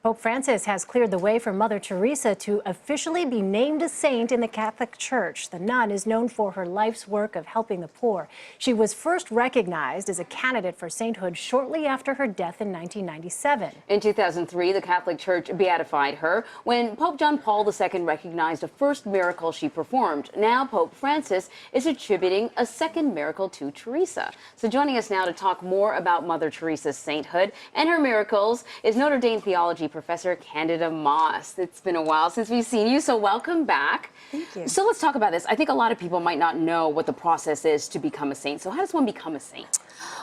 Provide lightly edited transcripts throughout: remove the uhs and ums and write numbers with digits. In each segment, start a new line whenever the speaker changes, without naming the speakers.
Pope Francis has cleared the way for Mother Teresa to officially be named a saint in the Catholic Church. The nun is known for her life's work of helping the poor. She was first recognized as a candidate for sainthood shortly after her death in 1997.
In 2003, the Catholic Church beatified her when Pope John Paul II recognized a first miracle she performed. Now Pope Francis is attributing a second miracle to Teresa. So joining us now to talk more about Mother Teresa's sainthood and her miracles is Notre Dame Theology Professor Candida Moss. It's been a while since we've seen you, so welcome back.
Thank you.
So let's talk about this. I think a lot of people might not know what the process is to become a saint. So how does one become a saint?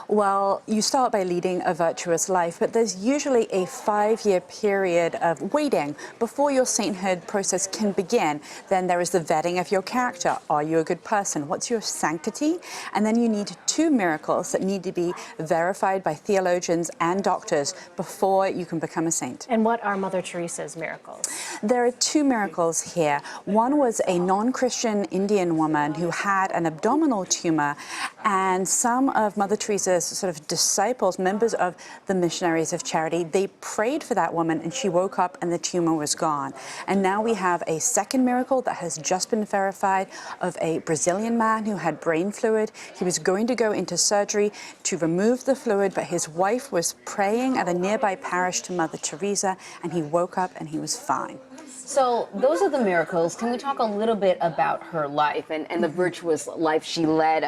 Well, you start by leading a virtuous life, but there's usually a 5-year period of waiting before your sainthood process can begin. Then there is the vetting of your character. Are you a good person? What's your sanctity? And then you need 2 miracles that need to be verified by theologians and doctors before you can become a saint.
And what are Mother Teresa's miracles?
There are 2 miracles here. One was a non-Christian Indian woman who had an abdominal tumor, and some of Mother Teresa's sort of disciples, members of the Missionaries of Charity, they prayed for that woman and she woke up and the tumor was gone. And now we have a second miracle that has just been verified of a Brazilian man who had brain fluid. He was going to go into surgery to remove the fluid, but his wife was praying at a nearby parish to Mother Teresa and he woke up and he was fine.
So those are the miracles. Can we talk a little bit about her life and the virtuous life she led?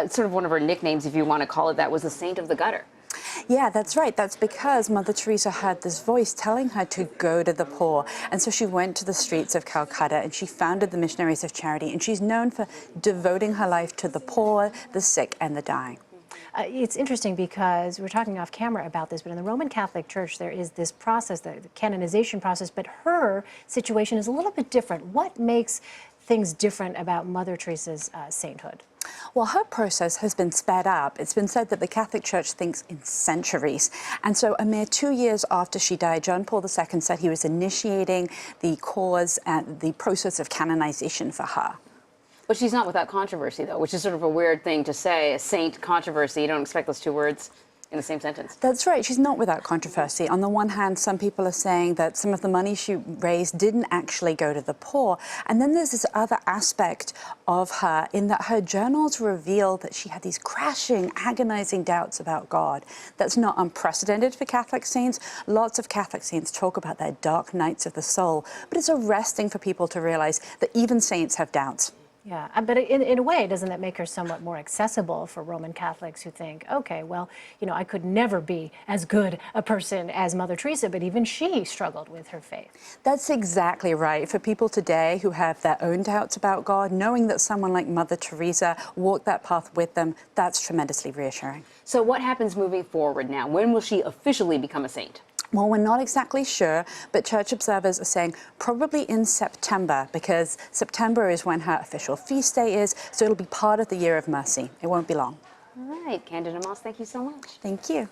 Sort of one of her nicknames, if you want to call it that, was the Saint of the Gutter.
Yeah, that's right. That's because Mother Teresa had this voice telling her to go to the poor. And so she went to the streets of Calcutta and she founded the Missionaries of Charity. And she's known for devoting her life to the poor, the sick, and the dying.
It's interesting because we're talking off camera about this, but in the Roman Catholic Church, there is this process, the canonization process, but her situation is a little bit different. What makes things different about Mother Teresa's sainthood?
Well, her process has been sped up. It's been said that the Catholic Church thinks in centuries. And so a mere 2 years after she died, John Paul II said he was initiating the cause and the process of canonization for her.
But she's not without controversy, though, which is sort of a weird thing to say, a saint controversy. You don't expect those 2 words in the same sentence.
That's right. She's not without controversy. On the one hand, some people are saying that some of the money she raised didn't actually go to the poor. And then there's this other aspect of her in that her journals reveal that she had these crashing, agonizing doubts about God. That's not unprecedented for Catholic saints. Lots of Catholic saints talk about their dark nights of the soul. But it's arresting for people to realize that even saints have doubts.
Yeah, but in a way, doesn't that make her somewhat more accessible for Roman Catholics who think, okay, well, you know, I could never be as good a person as Mother Teresa, but even she struggled with her faith.
That's exactly right. For people today who have their own doubts about God, knowing that someone like Mother Teresa walked that path with them, that's tremendously reassuring.
So what happens moving forward now? When will she officially become a saint?
Well, we're not exactly sure, but church observers are saying probably in September, because September is when her official feast day is, so it'll be part of the Year of Mercy. It won't be long.
All right, Candida Moss, thank you so much.
Thank you.